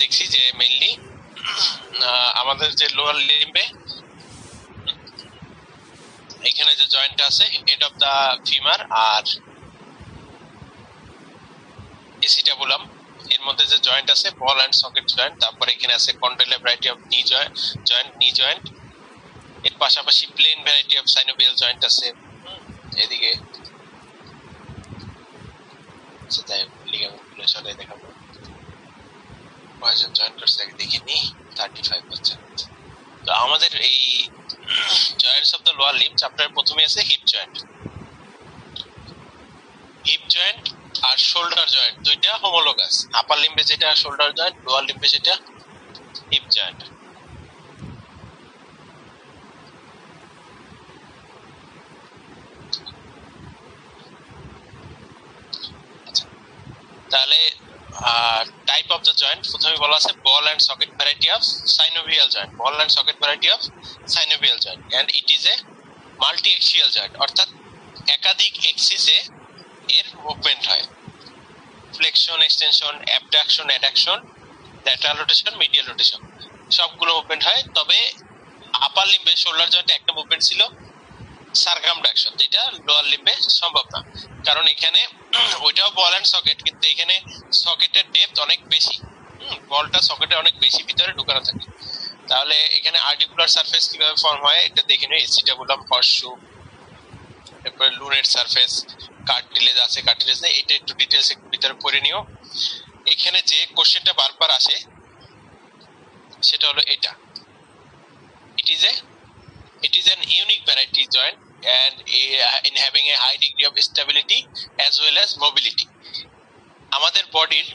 দেখছি যে মেইনলি আমাদের যে লোয়ার লিম্বে এখানে যে জয়েন্টটা আছে হেড অফ দা ফিমার আর এসিটাবুলাম, এর মধ্যে যে জয়েন্ট আছে বল এন্ড সকেট জয়েন্ট, তারপরে এখানে আছে condylar variety of knee joint, এর পাশাপাশি plane variety of synovial joint আছে এদিকে। সেটাই লিগামেন্টগুলো সরাই দেখাবো। কয়জন জয়েন করছে দেখিনি, 35%। তো আমাদের এই joints of the lower limb চ্যাপ্টারের প্রথমে আছে হিপ জয়েন্ট। হিপ জয়েন্ট আর শোল্ডার জয়েন্ট দুইটা হোমোলোগাস। আপার লিম্বে যেটা শোল্ডার জয়েন্ট, লোয়ার লিম্বে যেটা হিপ জয়েন্ট। তাহলে টাইপ অফ দ্য জয়েন্ট প্রথমে বলা আছে ball and socket variety of synovial joint, ball and socket variety of synovial joint, and it is a multi axial joint, অর্থাৎ একাধিক এক্সিসে এর মুভমেন্ট হয়। Flexion, extension, abduction, addiction, lateral rotation, medial rotation সবগুলো movement হয়। তবে আপার লিম্বে shoulder জয়েন্টে একটা মুভমেন্ট ছিল সার্কামডাকশন, যেটা লোয়ার লিম্বে সম্ভব না, কারণ এখানে ওইটাও বল এন্ড সকেট, কিন্তু এখানে সকেটের ডেপথ অনেক বেশি, বলটা সকেটে অনেক বেশি ভিতরে ঢুকানো থাকে। তাহলে এখানে আর্টিকুলার সারফেস কিভাবে ফর্ম হয় এটা দেখে নিই। এসিটাবুলাম, হর্সশু, তারপরে লুনেট সারফেস, কার্টিলেজ আছে, কার্টিলেজ নেই, এটা একটু ডিটেইলস একটু ভিতরে পড়ে নিও। এখানে যে কোশ্চেনটা বারবার আসে সেটা হলো এটা, it is an unique variety joint and in having a high degree of stability as well as mobility. আমাদের বডির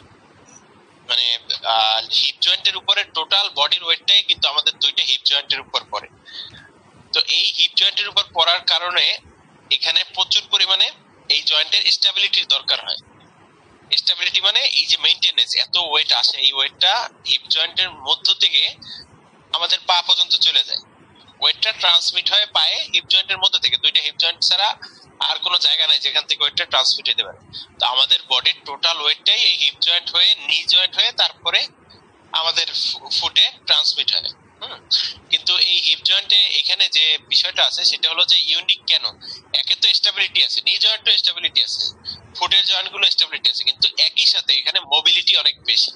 মানে হিপ জয়েন্টের উপরে টোটাল বডির ওয়েটটাই কিন্তু আমাদের দুইটা হিপ জয়েন্টের উপর পড়ে। তো এই হিপ জয়েন্টের উপর পড়ার কারণে এখানে প্রচুর পরিমাণে এই জয়েন্টের স্টেবিলিটির দরকার হয়। স্টেবিলিটি মানে এই যে মেইনটেনেন্স, এত ওয়েট আসে, এই ওয়েটটা হিপ জয়েন্টের মধ্য থেকে আমাদের পা পর্যন্ত চলে যায়। ওয়েটটা ট্রান্সমিট হয় পায়ে হিপ জয়েন্টের মধ্যে থেকে, দুইটা হিপ জয়েন্ট ছাড়া আর কোনো জায়গা নাই যেখান থেকে ওয়েটটা ট্রান্সমিট হতে পারে। তো আমাদের বডির টোটাল ওয়েটটাই এই হিপ জয়েন্ট হয়ে নি জয়েন্ট হয়ে তারপরে আমাদের ফুটে ট্রান্সমিট হয়। কিন্তু এই হিপ জয়েন্টে এখানে যে বিষয়টা আছে সেটা হলো যে ইউনিক কেন, একে তো স্টেবিলিটি আছে, নি জয়েন্টও স্টেবিলিটি আছে, ফুটের জয়েন্টগুলো স্টেবিলিটি আছে, কিন্তু একই সাথে এখানে মোবিলিটি অনেক বেশি,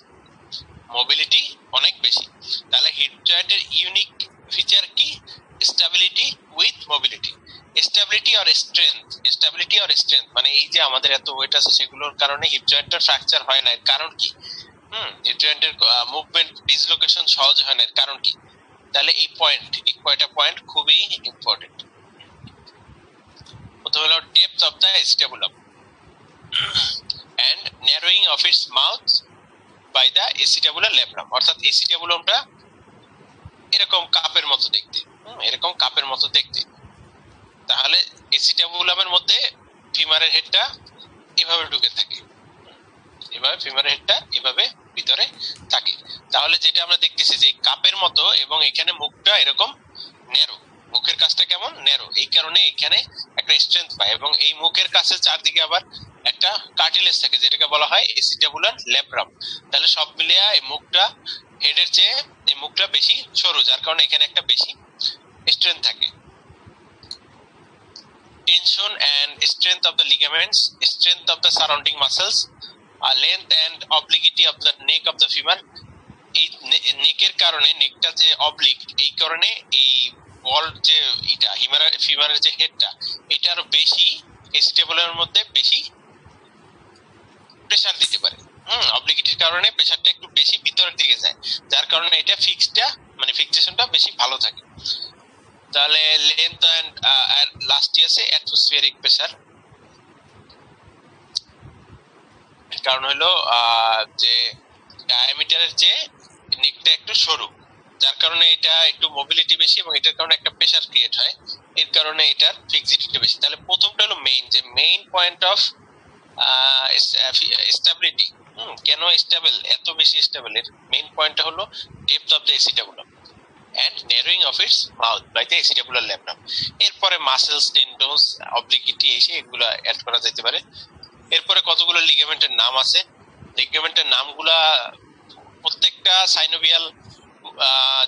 মোবিলিটি অনেক বেশি। তাহলে হিপ জয়েন্টের ইউনিক ফিচার কি? Stability with mobility. স্টেবিলিটি আর স্ট্রেংথ, স্টেবিলিটি আর স্ট্রেংথ মানে এই যে আমাদের এত ওয়েট আছে সেগুলোর কারণে হিপ জয়েন্টটা ফ্র্যাকচার হয় না, এর কারণ কি? হিপ জয়েন্টের মুভমেন্ট ডিসলোকেশন সহজ হয় না, এর কারণ কি? তাহলে এই পয়েন্ট, এই কয়টা পয়েন্ট খুবই ইম্পর্টেন্ট। প্রথম হলো depth of the acetabulum and narrowing of its mouth by the acetabular labrum, অর্থাৎ এসিটাবুলামটা এরকম কাপের মতো দেখতে, এরকম কাপের মতো দেখতে। তাহলে এসিটাবুলামের মধ্যে ফিমারের হেডটা এভাবে ঢুকে থাকে, এভাবে ফিমারের হেডটা এভাবে ভিতরে থাকে। তাহলে যেটা আমরা দেখতেছি যে কাপের মতো এবং এখানে মুখটা এরকম ন্যারো, মুখের কাছটা কেমন ন্যারো, এই কারণে এখানে একটা স্ট্রেংথ পায়। এবং এই মুখের কাছে চারদিকে আবার একটা কার্টিলেজ থাকে যেটাকে বলা হয় এসিটাবুলার ল্যাব্রাম। তাহলে সব মিলিয়ে এই মুখটা হেডের চেয়ে এই মুখটা বেশি সরু, যার কারণে এখানে একটা বেশি স্ট্রেংথ থাকে। Tension and strength of the ligaments, strength of the surrounding muscles, length and obliquity of the neck of the femur, এই নেকের কারণে, নেকটা যে অবলিক, এই কারণে এই বল যে এটা ফিমারের যে হেডটা এটা আরো বেশি এসিটাবুলামের মধ্যে বেশি প্রেসার দিতে পারে। অবলিকিটির কারণে প্রেসারটা একটু বেশি ভিতরের দিকে যায়, যার কারণে এটা ফিক্সডটা মানে ফিক্সেশনটা বেশি ভালো থাকে। তাহলে লেন্থ এন্ড লাস্ট আছে অ্যাটমসফিয়ারিক প্রেসার, কারণ হলো যে ডায়ামিটারের চেয়ে নেকটা একটু সরু, যার কারণে এটা একটু মোবিলিটি বেশি এবং এটার কারণে একটা প্রেসার ক্রিয়েট হয়, এর কারণে এটার ফিক্সিটিটা বেশি। তাহলে প্রথমটা হলো মেইন, যে মেইন পয়েন্ট অফ স্টেবিলিটি, কেন স্টেবল, এত বেশি স্টেবল, এর মেইন পয়েন্টটা হলো depth of the acetabulum and narrowing of its mouth by the acetabular labrum। এরপরে মাসেলস, টেন্ডনস, অবলিকিটি এসে এগুলো অ্যাড করা যেতে পারে। এরপরে কতগুলো লিগামেন্টের নাম আছে, লিগামেন্টের নামগুলা প্রত্যেকটা সাইনোভিয়াল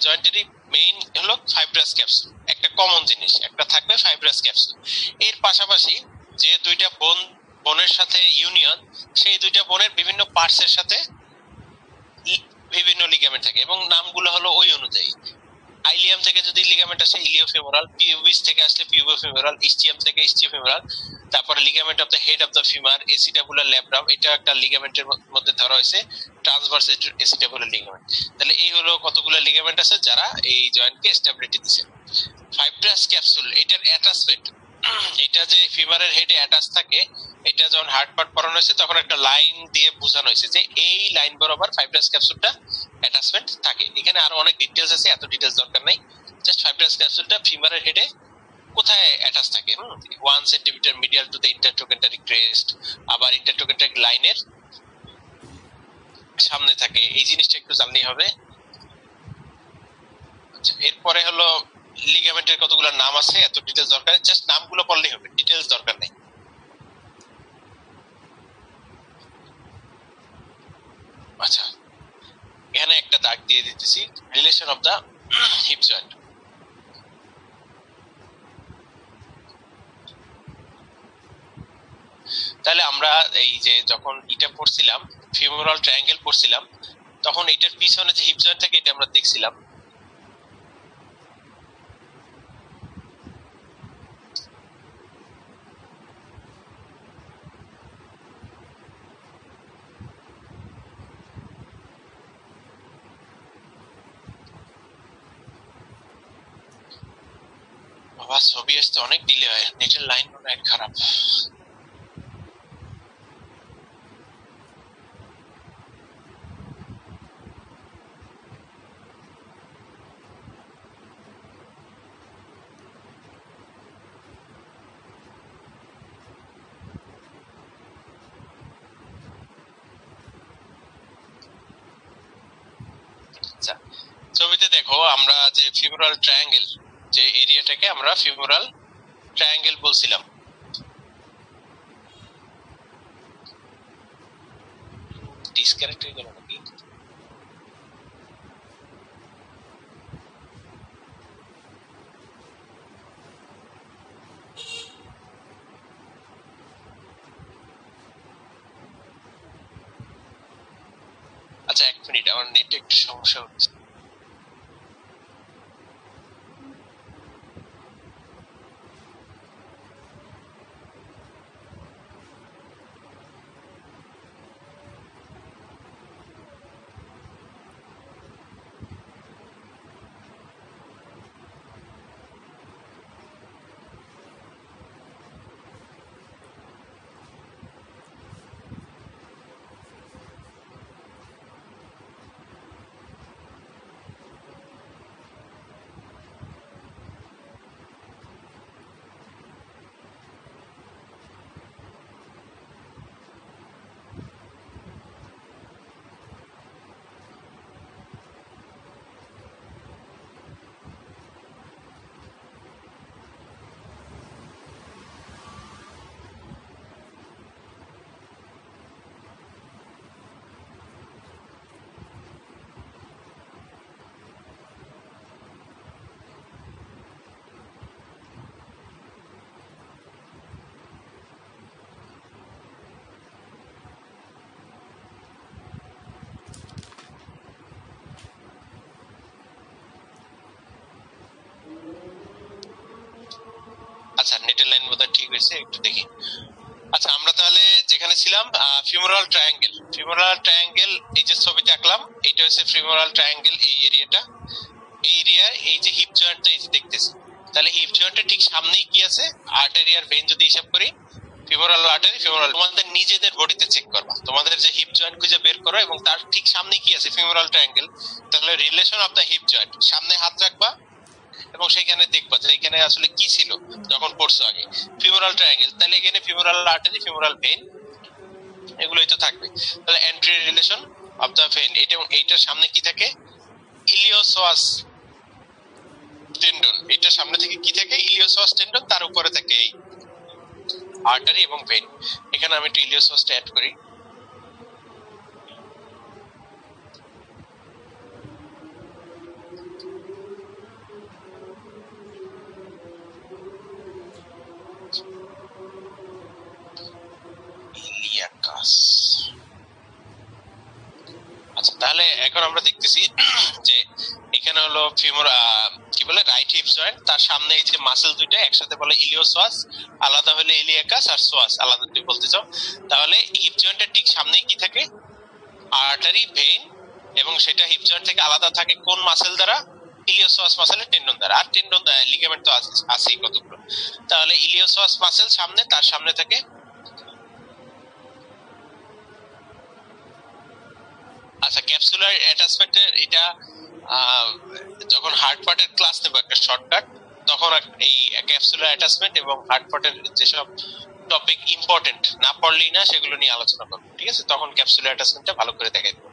জয়েন্টেরই মেইন হলো ফাইব্রাস ক্যাপসুল, একটা কমন জিনিস একটা থাকবে ফাইব্রাস ক্যাপসুল। এর পাশাপাশি যে দুইটা বোনের সাথে ইউনিয়ন, সেই দুইটা বোনের বিভিন্ন পার্টসের সাথে বিভিন্ন লিগামেন্ট থাকে এবং নামগুলো হলো ওই অনুযায়ী। আইলিয়াম থেকে যদি লিগামেন্ট আসে ইলিওফেমোরাল, পিউবিস থেকে আসলে পিউবোফেমোরাল, ইস্টিয়াম থেকে ইস্টিওফেমোরাল, তারপরে ligament of the head of the femur acetabular labrum, এটা একটা লিগামেন্টের মধ্যে ধরা হয়েছে ট্রান্সভার্স এসিটাবুলার লিগামেন্ট। তাহলে এই হলো কতগুলো লিগামেন্ট আছে যারা এই জয়েন্টকে স্টেবিলিটি দিছে। ফাইব্রাস ক্যাপসুল এটার অ্যাটাচমেন্ট, এটা যে ফিমারের হেডে অ্যাটাচ থাকে, এটা যখন হার্ট পার্ট পরানো হয়েছে তখন একটা লাইন দিয়ে বোঝানো হয়েছে যে এই লাইন বরাবর ফাইব্রাস ক্যাপসুলটা অ্যাটাচমেন্ট থাকে। এখানে আরো অনেক ডিটেইলস আছে, এত ডিটেইলস দরকার নাই, জাস্ট ফাইব্রাস ক্যাপসুলটা ফিমারের হেডে কোথায় অ্যাটাচ থাকে, 1 centimetre medial to the intertrochanteric crest, আবার ইন্টারটোকেন্টারি লাইনের সামনে থাকে। এই জিনিসটা একটু জানলেই হবে। আচ্ছা, এরপরে হলো লিগামেন্টের কতগুলো নাম আছে, এত ডিটেইলস দরকার, জাস্ট নামগুলো পড়লেই হবে, ডিটেইলস দরকার নেই। আচ্ছা, এখানে একটা দাগ দিয়ে দিতেছি, relation of the hip joint. তাহলে আমরা এই যে যখন এটা পড়ছিলাম ফিমোরাল ট্রায়াঙ্গেল পড়ছিলাম, তখন এটার পিছনে যে হিপ জয়েন্ট থাকে এটা আমরা দেখছিলাম। বাবা ছবি আসতে অনেক ডিলে হয়, নেটের লাইন অনেক খারাপ। আচ্ছা, ছবিতে দেখো আমরা যে ফিমোরাল ট্রায়াঙ্গেল, যে এরিয়াটাকে আমরা ফিমোরাল ট্রায়াঙ্গেল বলছিলাম, ডিসকানেক্ট হয়ে গেল নাকি? আচ্ছা, এক মিনিট, আমার নেটে একটু সমস্যা হচ্ছে। আচ্ছা, নেটের লাইন বোধহয় ঠিক হয়েছে, একটু দেখি। আচ্ছা, আমরা তাহলে যেখানে ছিলাম ফিমোরাল ট্রায়াঙ্গেল, ফিমোরাল ট্রায়াঙ্গেল এই যে ছবিতে আঁকলাম, এটা হচ্ছে ফিমোরাল ট্রায়াঙ্গেল এই এরিয়াটা। এই এরিয়ায় এই যে হিপ জয়েন্টটা এই যে দেখতেছি, তাহলে হিপ জয়েন্টের ঠিক সামনেই কি আছে, আর্টারি আর ভেইন যদি হিসাব করি, ফিমোরাল আর্টারি ফিমোরাল, তোমাদের নিজেদের বডিতে চেক করবা, তোমাদের যে হিপ জয়েন্ট খুঁজে বের করো এবং তার ঠিক সামনে কি আছে ফিমোরাল ট্রায়াঙ্গেল। তাহলে relation of the hip joint, সামনে হাত রাখবা এবং সেখানে দেখবা যে এখানে আসলে কি ছিল যখন পড়ছো আগে, ফিমোরাল ট্রায়াঙ্গেল, তাহলে এখানে ফিমোরাল আর্টারি ফিমোরাল ভেইন এগুলোই তো থাকবে। তাহলে anterior relation of the vein, এটা এবং এইটার সামনে কি থাকে, ইলিওসোয়াস টেন্ডন, এটার সামনে থেকে কি থাকে, ইলিওসোয়াস টেন্ডন, তার উপরে থাকে এই আর্টারি এবং ভেইন। এখানে আমি একটু ইলিওসোয়াসটা অ্যাড করি। এখন আমরা দেখতেছি যে এখানে হলো ফিমোর কি বলে রাইট হিপ জয়েন্ট, তার সামনে এই যে মাসেল দুইটা একসাথে বলে ইলিওসোয়াস, আলাদা হলে ইলিয়াকাস, আর সোয়াস আলাদা যদি বলতে চাও, তাহলে হিপ জয়েন্টের ঠিক সামনে কি থাকে? আর্টারি, ভেইন, এবং সেটা হিপ জয়েন্ট থেকে আলাদা থাকে কোন মাসেল দ্বারা? ইলিওসোয়াস মাসেলের টেন্ডন দ্বারা। আর টেন্ডন লিগামেন্ট তো আছেই কতগুলো, তাহলে ইলিওসোয়াস মাসেল সামনে, তার সামনে থাকে আচ্ছা ক্যাপসুলার অ্যাটাচমেন্টের এটা যখন হার্ড পার্টের ক্লাস নেব একটা শর্টকাট, তখন এই ক্যাপসুলার অ্যাটাচমেন্ট এবং হার্ড পার্টের যেসব টপিক ইম্পর্টেন্ট না পড়লেই না সেগুলো নিয়ে আলোচনা করবো, ঠিক আছে? তখন ক্যাপসুলার অ্যাটাচমেন্টটা ভালো করে দেখাই দেবো।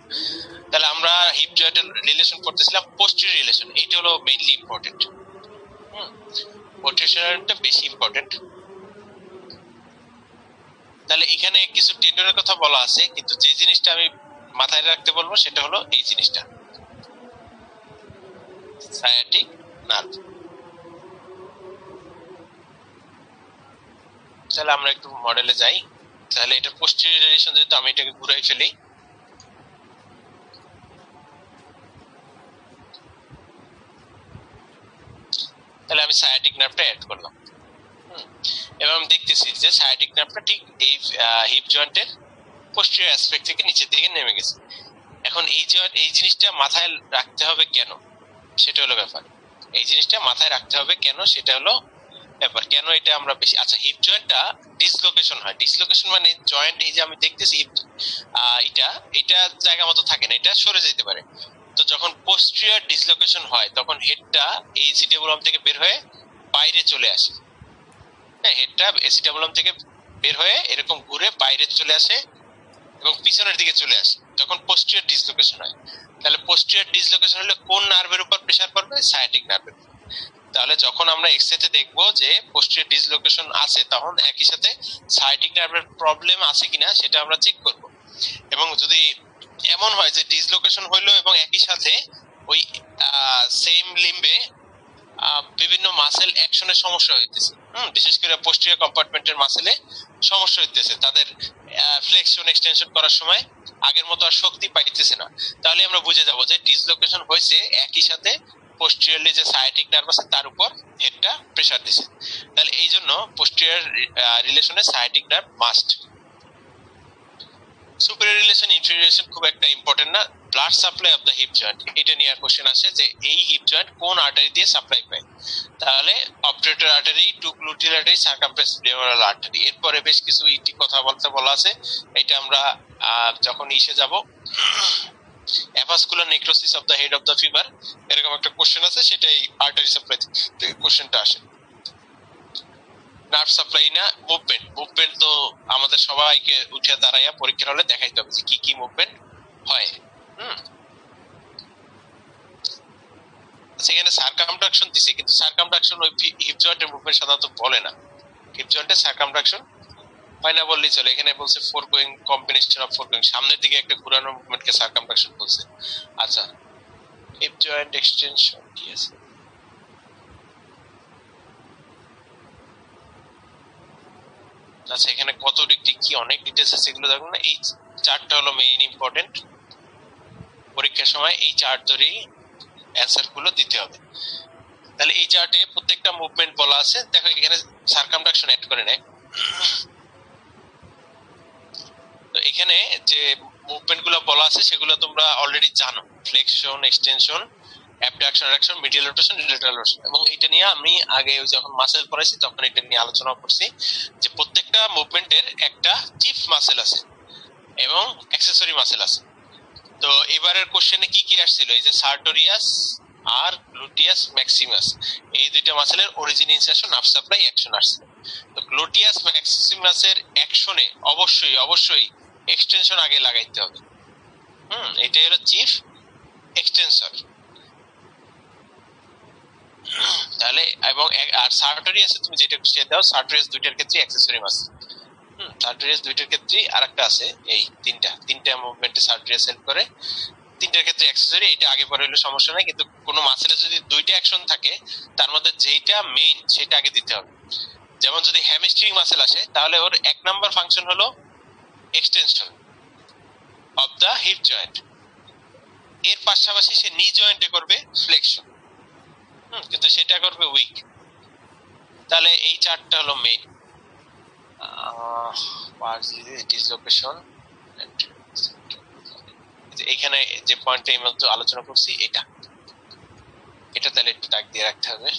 তাহলে আমরা হিপ জয়েন্টের রিলেশন করতেছিলাম, পোস্টেরিয়র রিলেশন, এইটা হলো মেইনলি ইম্পর্টেন্ট। পোস্টেরিয়রটা বেশি ইম্পর্টেন্ট। তাহলে এখানে কিছু টেন্ডনের কথা বলা আছে, কিন্তু যে জিনিসটা আমি মাথায় রাখতে বলবো সেটা হলো এই জিনিসটা, সায়াটিক নার্ভ। তাহলে আমরা একটু মডেলে যাই। তাহলে এটা পোস্টেরিয়র রিলেশন, যেহেতু আমি এটাকে ঘুরাই ফেলি, তাহলে আমি সায়াটিক নার্ভটা অ্যাড করলাম এবং দেখতেছি যে সায়াটিক নার্ভটা ঠিক এই হিপ জয়েন্টের পোস্টেরিয়র অ্যাসপেক্ট থেকে নিচের দিকে নেমে গেছে। এখন এই জিনিসটা মাথায় রাখতে হবে কেন, সেটা হলো ব্যাপার। এই জিনিসটা মাথায় রাখতে হবে কেন, সেটা হলো ব্যাপার। কেন এটা আমরা বেশি, আচ্ছা হিপ জয়েন্টটা ডিসলোকেশন হয়। ডিসলোকেশন মানে জয়েন্ট, এই যে আমি দেখতেছি এটা জায়গা মতো থাকে না, এটা সরে যেতে পারে। তো যখন পোস্টেরিয়র ডিসলোকেশন হয় তখন হেডটা এই এসিটাবুলাম থেকে বের হয়ে বাইরে চলে আসে। হ্যাঁ, হেডটা এসিটাবুলাম থেকে বের হয়ে এরকম ঘুরে বাইরে চলে আসে এবং পিছনের দিকে চলে আসে যখন পোস্টেরিয়র ডিসলোকেশন হয়। তাহলে পোস্টেরিয়র ডিসলোকেশন হলে কোন নার্ভের উপর প্রেসার পড়বে? সায়াটিক নার্ভের। তাহলে যখন আমরা এক্স-রেতে দেখবো যে পোস্টেরিয়র ডিসলোকেশন আছে, তখন একই সাথে সায়াটিক নার্ভের প্রবলেম আছে কিনা সেটা আমরা চেক করব। এবং যদি এমন হয় যে ডিসলোকেশন হইলো এবং একই সাথে ওই সেম লিম্বে বিভিন্ন মাসেল অ্যাকশনের সমস্যা হইতেছে, বিশেষ করে পোস্টেরিয়র কম্পার্টমেন্টের মাসেলে সমস্যা হইতেছে, তাদের ফ্লেক্সন এক্সটেনশন করার সময় আগের মতো আর শক্তি পাইতেছে না, তাহলে আমরা বুঝে যাব যে ডিসলোকেশন হয়েছে, একই সাথে পোস্টেরিয়রলি যে সায়াটিক নার্ভ আছে তার উপর হেডটা প্রেসার দিছে। তাহলে এই জন্য পোস্টেরিয়র রিলেশনে sciatic nerve must. Superior relation, inferior relation খুব একটা ইম্পর্টেন্ট না। Blood supply of the hip joint, এটা নিয়ে কোশ্চেন আসে যে এই হিপ জয়েন্ট কোন আর্টারি দিয়ে সাপ্লাই পায়। তাহলে obturator artery, two gluteal artery, circumflex femoral artery. এরপরে বেশ কিছু ইটি কথা বলা আছে, এটা আমরা যখন ইসে যাব, avascular necrosis of the head of the femur, এরকম একটা কোশ্চেন আছে, সেটাই আর্টারি সাপ্লাই থেকে কোশ্চেনটা আসে। নার্ভ সাপ্লাই না মুভমেন্ট তো আমাদের সবাইকে উঠে দাঁড়াইয়া পরীক্ষার হলে দেখাইতে হবে যে কি কি মুভমেন্ট হয়। সেখানে সার্কামডাকশন দিছে, কিন্তু সার্কামডাকশন ওই হিপ জয়েন্টের মুভমেন্ট সাধারণত বলে না। হিপ জয়েন্টে সার্কামডাকশন হয় না বললেই চলে। এখানে বলছে four going, combination of four going, সামনের দিকে একটা ঘোরানো মুভমেন্টকে সার্কামডাকশন বলছে। আচ্ছা হিপ জয়েন্ট এক্সটেনশন কি আছে? আচ্ছা এখানে কত ডিগ্রি কি অনেক ডিটেইলস আছে, এগুলো দেখুন না। এই চার্টটা হলো মেইন ইম্পর্টেন্ট, পরীক্ষার সময় এই চার্ট ধরেই অ্যানসার গুলো দিতে হবে। তাহলে এই চার্টে প্রত্যেকটা মুভমেন্ট বলা আছে, দেখো এখানে সার্কামডাকশন অ্যাড করে নেয়। তো এখানে যে মুভমেন্ট গুলো বলা আছে সেগুলো তোমরা অলরেডি জানো, flexion, extension, abduction, addiction, medial rotation, lateral rotation. এবং এটা নিয়ে আমি আগে যখন মাসেল পড়াইছি তখন এটা নিয়ে আলোচনা করছি যে প্রত্যেকটা মুভমেন্টের একটা চিফ মাসেল আছে এবং অ্যাকসেসরি মাসেল আছে। তো এবারের কোশ্চেনে কি কি আসছিল? এই যে সার্টোরিয়াস আর গ্লুটিয়াস ম্যাক্সিমাস, এই দুইটা মাসেলের origin, insertion, nerve supply, action আসছে। তো গ্লুটিয়াস ম্যাক্সিমাসের অ্যাকশনে অবশ্যই এক্সটেনশন আগে লাগাইতে হবে। এটাই হলো চিফ এক্সটেনসর। তাহলে এবং আর সার্টোরিয়াসে তুমি যেটা খুঁজে দাও, সার্টোরিয়াস দুইটার ক্ষেত্রে অ্যাকসেসরি মাসেল। সার্টোরিয়াস দুইটার ক্ষেত্রে আরেকটা আছে, এই তিনটা মুভমেন্টে সার্টোরিয়াস হেল্প করে, তিনটার ক্ষেত্রে অ্যাকসেসরি। এটা আগে পরে হলে সমস্যা নাই, কিন্তু কোনো মাসেলে যদি দুইটা অ্যাকশন থাকে তার মধ্যে যেইটা মেইন সেটা আগে দিতে হবে। যেমন যদি হ্যামস্ট্রিং মাসেল আসে তাহলে ওর এক নাম্বার ফাংশন হলো extension of the hip joint. পাশাপাশি সে নি জয়েন্টে করবে ফ্লেকশন, কিন্তু সেটা করবে উইক। তাহলে এই চারটা হলো মেইন ডিসলোকেশন। এখানে যে পয়েন্টটা এই মাত্র আলোচনা করছি এটা তাহলে একটু দাগ দিয়ে রাখতে হবে।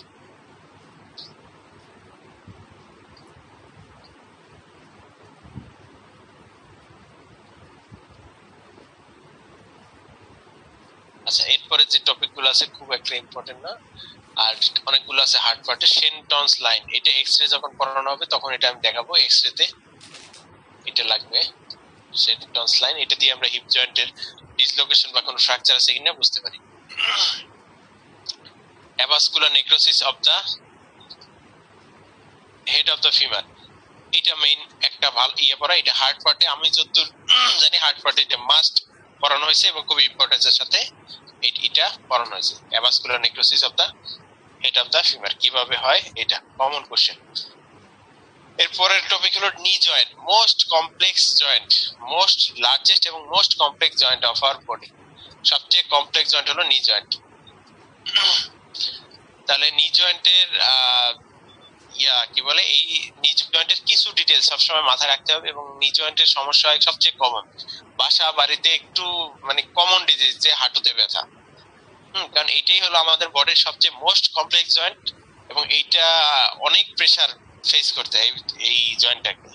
আচ্ছা, এরপরে যে টপিকগুলো আছে খুব একটা ইম্পর্টেন্ট না, আর অনেকগুলো আছে হার্ড পার্টে। শেনটনস লাইন, এটা এক্স-রে যখন পড়ানো হবে তখন এটা আমি দেখাবো। এক্স-রে তে এটা লাগবে শেনটনস লাইন, এটা দিয়ে আমরা হিপ জয়েন্টের ডিসলোকেশন বা কোনো ফ্র্যাকচার আছে কিনা বুঝতে পারি। Avascular necrosis of the head of the femur, এটা মেইন একটা ভালো পড়া। এটা হার্ড পার্টে, আমি যতদূর জানি হার্ড পার্টে এটা মাস্ট পড়ানো হয়েছে এবং খুব ইম্পর্টেন্সের সাথে এটা পড়ানো হয়েছে। Avascular necrosis of the head of the femur কিভাবে হয়, এটা কমন কোশ্চেন। এরপরের টপিক হলো knee joint, most complex joint, most largest এবং most complex joint of our body. সবচেয়ে কমপ্লেক্স জয়েন্ট হলো নি জয়েন্ট। তাহলে নি জয়েন্টের কি বলে, এই নি জয়েন্টের কিছু ডিটেইলস সবসময় মাথায় রাখতে হবে। এবং নি জয়েন্টের সমস্যা হয় সবচেয়ে কমন বাসা বাড়িতে একটু মানে কমন ডিজিজ যে হাঁটুতে ব্যথা, কারণ এইটাই হলো আমাদের বডির সবচেয়ে মোস্ট কমপ্লেক্স জয়েন্ট এবং এইটা অনেক প্রেসার ফেস করতে হয় এই জয়েন্টটাকে।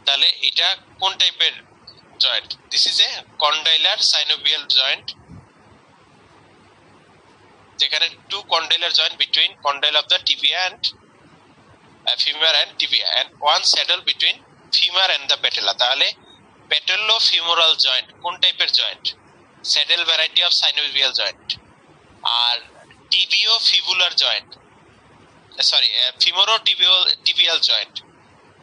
তাহলে এটা কোন টাইপের joint? This is a condylar synovial joint, যেখানে two condylar joint between condyle of the tibia and femur and tibia and one saddle between femur and the patella. তাহলে প্যাটেলো ফিমোরাল জয়েন্ট কোন টাইপের joint? Saddle variety of synovial joint. আর tibiofibular joint, sorry femorotibial joint,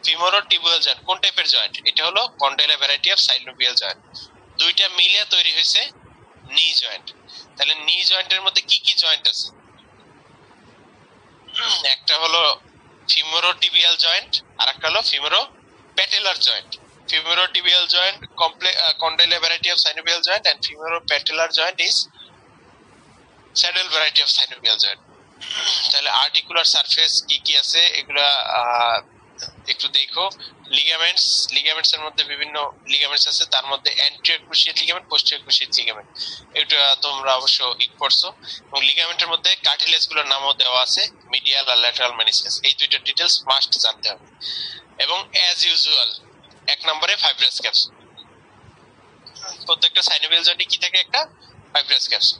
femorotibial joint কোন টাইপের joint? এটা হলো condylar variety of synovial joint. দুইটা মিলে তৈরি হয়েছে নি জয়েন্ট। তাহলে নি জয়েন্টের মধ্যে কি কি জয়েন্ট আছে? একটা হলো ফিমোরো টিবিয়াল জয়েন্ট, আর একটা হলো femoropatellar joint. Femoral tibial joint, condylar variety of synovial joint, and femoral patellar joint is saddle variety of synovial joint. তাহলে আর্টিকুলার সারফেস কি কি আছে এগুলা একটু দেখো। লিগামেন্টস এর মধ্যে বিভিন্ন লিগামেন্টস আছে, তার মধ্যে anterior cruciate ligament, posterior cruciate ligament, এটা তোমরা অবশ্য পড়ছো। এবং লিগামেন্টের মধ্যে কার্টিলেজ গুলোর নামও দেওয়া আছে, মিডিয়াল আর ল্যাটারাল মেনিসকাস। এই দুইটা ডিটেইলস মাস্ট জানতে হবে। এবং অ্যাজ ইউজুয়াল এক নম্বরে ফাইব্রাস ক্যাপসুল, প্রত্যেকটা সাইনোভিয়াল জয়েন্টে কি থাকে? একটা ফাইব্রাস ক্যাপসুল।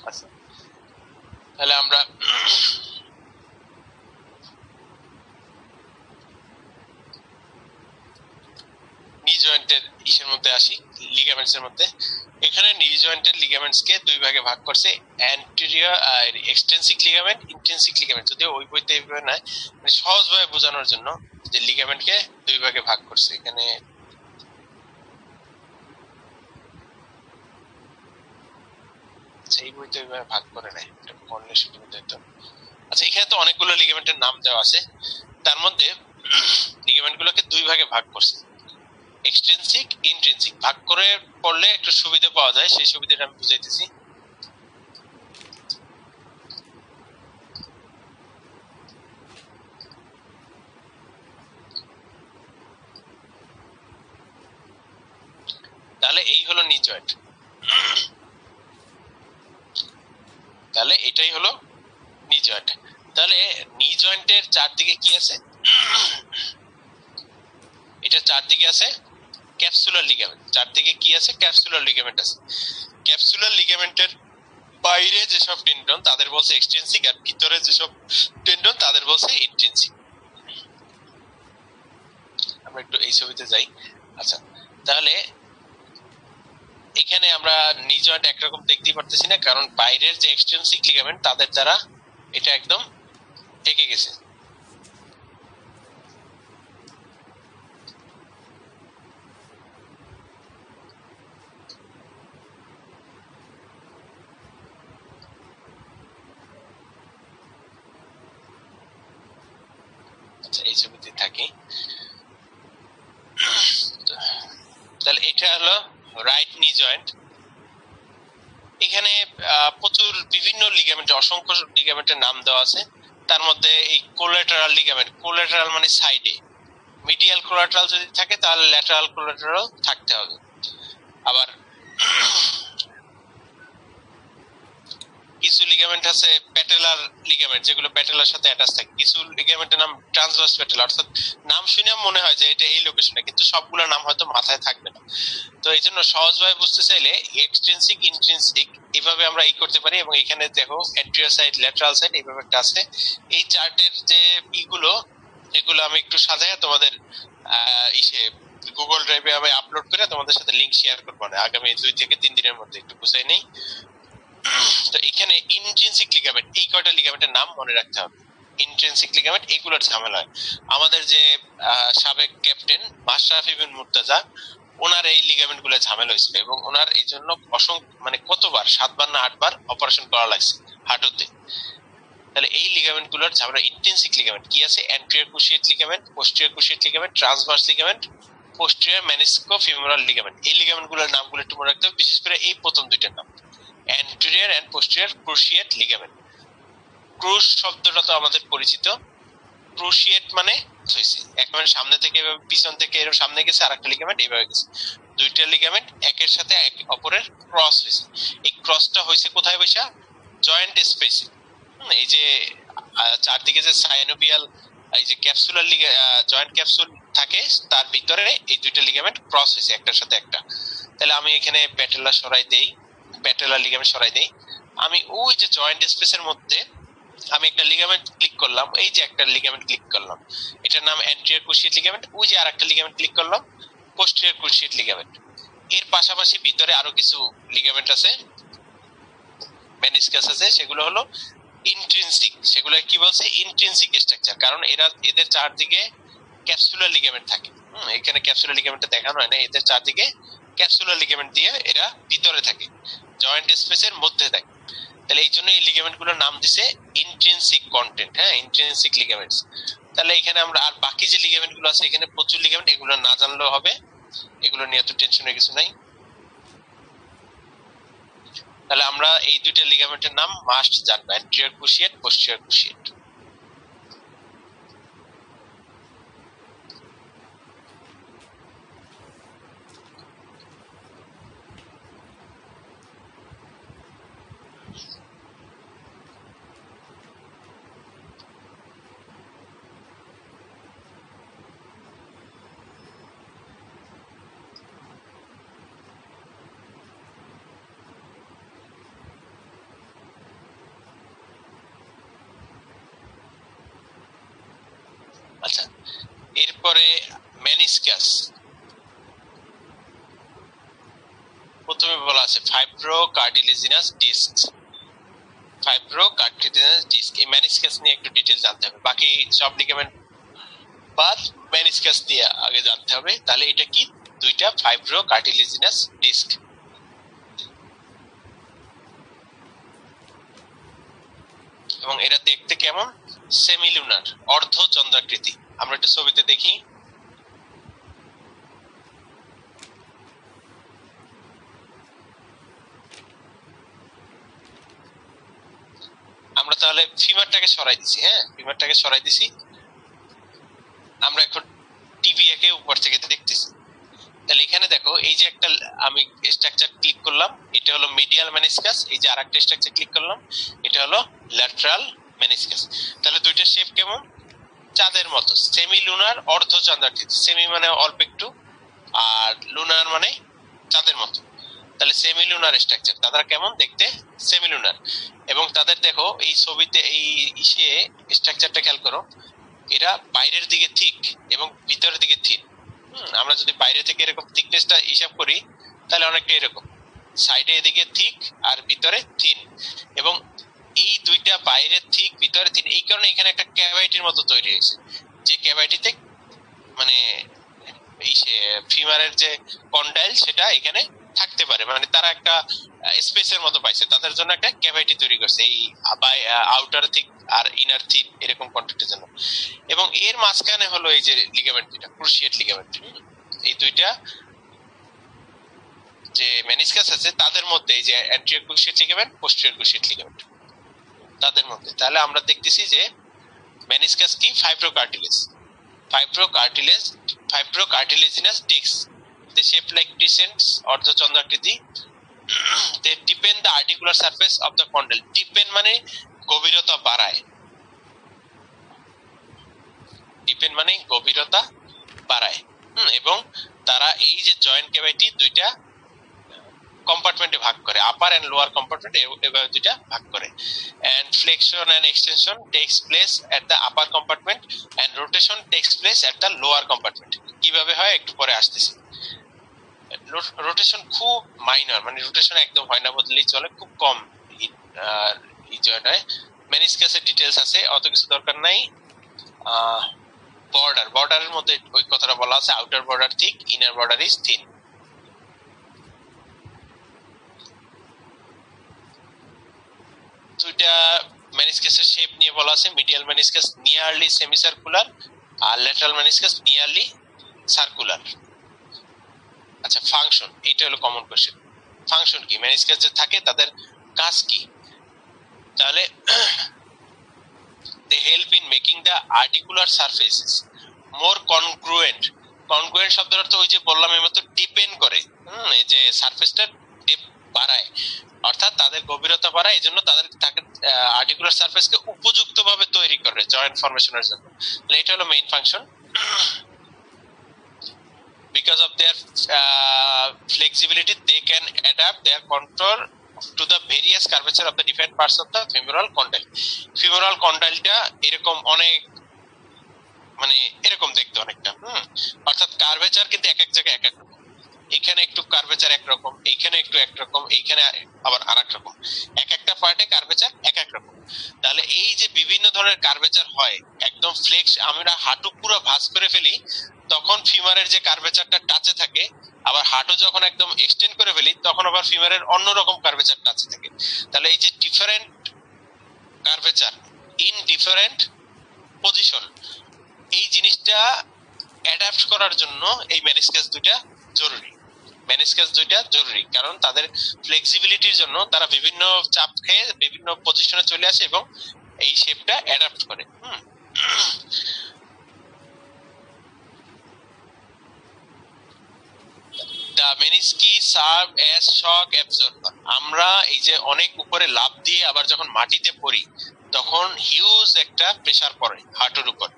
আচ্ছা, তাহলে আমরা নি জয়েন্টের ইসের মধ্যে আসি, লিগামেন্টস এর মধ্যে। এখানে নি জয়েন্টের লিগামেন্টস কে দুই ভাগে ভাগ করছে, অ্যান্টেরিয়র এক্সটেনসিক লিগামেন্ট, ইন্ট্রিনসিক লিগামেন্ট। যদিও ওই বইতে এইভাবে নয়, মানে সহজভাবে বোঝানোর জন্য যে লিগামেন্ট কে দুই ভাগে ভাগ করছে। এখানে সেই বইতে ওইভাবে ভাগ করে নাই, এটা পড়লে সুবিধা হতো। আচ্ছা, এখানে তো অনেকগুলো লিগামেন্টের নাম দেওয়া আছে, তার মধ্যে লিগামেন্ট গুলোকে দুই ভাগে ভাগ করছে, এক্সটেনসিক, ইন্ট্রিনসিক। ভাগ করে পড়লে একটু সুবিধা পাওয়া যায়, সেই সুবিধাটা আমি বুঝাইতেছি। তাহলে এই হলো নি জয়েন্ট, তাহলে এটাই হলো নি জয়েন্ট। তাহলে নি জয়েন্টের চারদিকে কি আছে? এটা চারদিকে আছে ক্যাপসুলার লিগামেন্ট। চারদিকে কি আছে? ক্যাপসুলার লিগামেন্ট আছে। ক্যাপসুলার লিগামেন্টের বাইরে যেসব টেন্ডন তাদের বলছে এক্সটেনসিক, আর ভিতরে যেসব টেন্ডন তাদের বলছে ইন্ট্রিনসিক। আমরা একটু এই ছবিতে যাই। আচ্ছা, তাহলে এখানে আমরা নি জয়েন্ট একরকম দেখতেই পারতেছি না, কারণ বাইরের যে এক্সটেনসিক লিগামেন্ট তাদের দ্বারা এটা একদম ঢেকে গেছে। আচ্ছা এই ছবিতে থাকি। তাহলে এটা হলো রাইট নি জয়েন্ট। এখানে প্রচুর বিভিন্ন লিগামেন্ট, অসংখ্য লিগামেন্টের নাম দেওয়া আছে। তার মধ্যে এই কোলাটেরাল লিগামেন্ট, কোলাটেরাল মানে সাইডে, মিডিয়াল কোলাটেরাল যদি থাকে তাহলে ল্যাটারাল কোলাটেরাল থাকতে হবে। আবার কিছু লিগামেন্ট আছে প্যাটেলার লিগামেন্ট, যেগুলো প্যাটেলার সাথে অ্যাটাচ থাকে। কিছু লিগামেন্টের নাম ট্রান্সভার্স প্যাটেলা, অর্থাৎ নাম শুনে মনে হয় যে এটা এই লোকেশনে, কিন্তু সবগুলোর নাম হয়তো মাথায় থাকবে না। তো এই জন্য সহজভাবে বুঝতে চাইলে এক্সট্রিনসিক ইন্ট্রিনসিক এভাবে আমরা ই করতে পারি। এবং এখানে দেখো অ্যান্টেরিয়র সাইড, ল্যাটারাল সাইড এইভাবে একটা আছে। এই চার্টের যে এগুলো আমি একটু সাজায় তোমাদের ইসে গুগল ড্রাইভে আমি আপলোড করে তোমাদের সাথে লিংক শেয়ার করবো না আগামী 2 থেকে 3 দিনের মধ্যে, একটু বুঝাই নেই। তো এখানে ইন্ট্রিনসিক লিগামেন্ট, এই কয়টা লিগামেন্টের নাম মনে রাখতে হবে। ইন্ট্রিনসিক লিগামেন্ট এইগুলোর ঝামেলা হয়। আমাদের যে সাবেক ক্যাপ্টেন মাশরাফি বিন মুর্তজা, ওনার এই লিগামেন্ট গুলো ঝামেলা হয়েছিল এবং ওনার এই জন্য মানে কতবার 7 বার না 8 বার অপারেশন করা লাগছে হাঁটুতে। তাহলে এই লিগামেন্ট গুলোর ঝামেলা। ইন্ট্রিনসিক লিগামেন্ট কি আছে? Anterior cruciate ligament, posterior cruciate ligament, transverse ligament, posterior meniscofemoral ligament. এই লিগামেন্ট গুলোর নামগুলো একটু মনে রাখতে হবে, বিশেষ করে এই প্রথম দুইটার নাম, anterior and posterior cruciate ligament. ক্রুশ শব্দটা তো আমাদের পরিচিত, ক্রুশিয়েট মানে হইছে একবার সামনে থেকে পিছন থেকে এর সামনে গেছে, আরেকটা লিগামেন্ট এইভাবে গেছে। দুইটা লিগামেন্ট একের সাথে এক অপরের ক্রস হইছে। এই ক্রসটা হইছে কোথায় বৈশা? জয়েন্ট স্পেসে। এই যে চারদিকে যে সাইনোভিয়াল এই যে ক্যাপসুলার জয়েন্ট ক্যাপসুল থাকে, তার ভিতরে এই দুইটা লিগামেন্ট ক্রস হইছে একটার সাথে একটা। তাহলে আমি এখানে প্যাটেলা সরাই দেই, প্যাটেলার লিগামেন্ট সরাই দেই। আমি ওই যে জয়েন্ট স্পেসের মধ্যে আমি একটা লিগামেন্ট ক্লিক করলাম, এই যে একটা লিগামেন্ট ক্লিক করলাম, এটার নাম অ্যান্টেরিয়র ক্রুশিয়েট লিগামেন্ট। ওই যে আরেকটা লিগামেন্ট ক্লিক করলাম, পোস্টেরিয়র ক্রুশিয়েট লিগামেন্ট। এর পাশাপাশি ভিতরে আরো কিছু লিগামেন্ট আছে, মেনিসকাস আছে, সেগুলো হলো ইন্ট্রিনসিক। সেগুলো কি বলছে? ইন্ট্রিনসিক স্ট্রাকচার, কারণ এদের চারদিকে ক্যাপসুলার লিগামেন্ট থাকে। এখানে ক্যাপসুলার লিগামেন্টটা দেখানো হয় না, এদের চারদিকে ক্যাপসুলার লিগামেন্ট দিয়ে এরা ভিতরে থাকে, জয়েন্ট স্পেসের মধ্যে থাকে। তাহলে এই জন্য এই লিগামেন্ট গুলোর নাম দিছে ইন্ট্রিনসিক কন্টেন্ট, হ্যাঁ, ইন্ট্রিনসিক লিগামেন্টস। তাহলে এখানে আমরা আর বাকি যে লিগামেন্ট গুলো আছে, এখানে প্রচুর লিগামেন্ট, এগুলো না জানলেও হবে, এগুলো নিয়ে এত টেনশনের কিছু নাই। তাহলে আমরা এই দুইটা লিগামেন্টের নাম মাস্ট জানবো, অ্যান্টেরিয়র ক্রুশিয়েট, পোস্টেরিয়র ক্রুশিয়েট। আচ্ছা, এরপরে মেনিসকাস। প্রথমে বলা আছে fibro cartilaginous disc, fibro cartilaginous disc. এই মেনিসকাস নিয়ে একটু ডিটেইল জানতে হবে, বাকি সব লিগামেন্ট বাদ মেনিসকাস দিয়ে আগে জানতে হবে। তাহলে এটা কি? দুইটা ফাইব্রো কার্টিলেজিনাস ডিস্ক। এবং এরা দেখতে কেমন? সেমিলুনার, অর্ধ চন্দ্রাকৃতি। আমরা একটা ছবিতে দেখি, আমরা তাহলে ফিমারটাকে সরাই দিছি, হ্যাঁ, ফিমারটাকে সরাই দিছি। আমরা এখন টিভি একে উপর থেকে দেখতেছি। তাহলে এখানে দেখো, এই যে একটা আমি স্ট্রাকচার ক্লিক করলাম, এটা হলো মিডিয়াল মেনিসকাস। এই যে আরেকটা স্ট্রাকচার ক্লিক করলাম, এটা হলো ল্যাটারাল মেনিসকাস। তাহলে দুইটা শেপ কেমন? চাঁদের মতো, সেমি লুনার, অর্ধ চন্দ্রাকৃতি। সেমি মানে অল্প একটু, আর লুনার মানে চাঁদের মতো। তাহলে সেমি লুনার স্ট্রাকচার, তারা কেমন দেখতে? Semi lunar. এবং তাদের দেখো এই ছবিতে এই ইসে স্ট্রাকচারটা খেয়াল করো, এরা বাইরের দিকে থিক এবং ভিতরের দিকে থিন। আমরা যদি বাইরে থেকে এরকম থিকনেসটা হিসাব করি, তাহলে অনেকটা এরকম, সাইডে এদিকে থিক আর ভিতরে থিন। এবং এই দুইটা বাইরে থিক ভিতরে থিন, এই কারণে এখানে একটা ক্যাভাইটির মতো তৈরি হয়েছে, যে ক্যাভাইটিতে মানে এই ফিমারের যে কন্ডাইল সেটা এখানে থাকতে পারে, মানে তারা একটা স্পেসের মতো পাইছে, তাদের জন্য একটা ক্যাভিটি তৈরি করছে এই আউটার থিক আর ইনার থিক এরকম কন্ট্যাক্টের জন্য। এবং এর মাঝখানে হলো এই যে লিগামেন্ট দুইটা, ক্রুশিয়েট লিগামেন্ট, এই দুইটা যে মেনিসকাস আছে তাদের মধ্যে এই যে anterior cruciate ligament, posterior cruciate ligament তাদের মধ্যে। তাহলে আমরা দেখতেছি যে মেনিসকাস কি, fibrocartilage, fibrocartilaginous disc, they shape like crescents অর্ধচন্দ্রাকৃতি, they deepen the articular surface of the condyle, deepen মানে গভীরতা বাড়ায়, deepen মানে গভীরতা বাড়ায়। এবং তারা এই যে জয়েন্ট ক্যাভিটি দুইটা কম্পার্টমেন্টে ভাগ করে, আপার এন্ড লোয়ার কম্পার্টমেন্ট এভাবে দুইটা ভাগ করে। and flexion and extension takes place at the upper compartment and rotation takes place at the lower compartment। কিভাবে হয় একটু পরে আসতেছি। রোটেশন খুব মাইনর, মানে রোটেশন একদম হয় না বললেই চলে, খুব কম এই জয়েন্টে। মেনিসকাসের ডিটেইলস আছে, অত কিছু দরকার নাই। বর্ডারের মধ্যে ওই কথাটা বলা আছে, outer border thick, inner border is thin. দুইটা মেনিসকাসের শেপ নিয়ে বলা আছে, মিডিয়াল মেনিসকাস নিয়ারলি সেমিসার্কুলার আর ল্যাটারাল মেনিসকাস নিয়ারলি সার্কুলার। আচ্ছা, ফাংশন, এইটা হলো কমন কোশ্চেন। ফাংশন কি, মেনিসকাস যে থাকে তাদের কাজ কি? তাহলে they help in making the articular surfaces more congruent। congruent শব্দের অর্থ ওই যে বললাম এইমাত্র, ডিপেন্ড করে, এই যে সারফেসটা ডেপথ বাড়ায়, অর্থাৎ তাদের গভীরতা বাড়ায়, এজন্য তাদের আর্টিকুলার সারফেসকে উপযুক্তভাবে তৈরি করে জয়েন্ট ফরমেশনের জন্য। তাহলে এটা হলো main function. because of their flexibility they can adapt their contour to the various curvature of the different parts of the femoral condyle। femoral condyle টা এরকম অনেক, মানে এরকম দেখতে অনেকটা, অর্থাৎ কার্ভেচার কিন্তু এক এক জায়গায় এক এক রকম, এখানে একটু কার্ভেচার একরকম, এইখানে একটু একরকম, এইখানে আবার আরেক রকম, এক একটা পার্টে কার্ভেচার এক এক রকম। তাহলে এই যে বিভিন্ন ধরনের কার্ভেচার হয়, একদম ফ্লেক্স, আমরা হাঁটু পুরো ভাঁজ করে ফেলি তখন ফিমারের যে কার্ভেচারটা টাচে থাকে, আবার হাঁটু যখন একদম এক্সটেন্ড করে ফেলি তখন আবার ফিমারের অন্যরকম কার্ভেচার টাচে থাকে। তাহলে এই যে different curvature in different position, এই জিনিসটা অ্যাডাপ্ট করার জন্য এই মেনিসকাস দুইটা জরুরি। মেনিসকাস দুইটা জরুরি কারণ তাদের ফ্লেক্সিবিলিটির জন্য তারা বিভিন্ন চাপ খেয়ে বিভিন্ন পজিশনে চলে আসে এবং এই শেপটা অ্যাডাপ্ট করে। The menisci serve as shock absorber। আমরা এই যে অনেক উপরে লাফ দিয়ে আবার যখন মাটিতে পড়ি তখন হিউজ একটা প্রেসার পড়ে হাঁটুর উপর,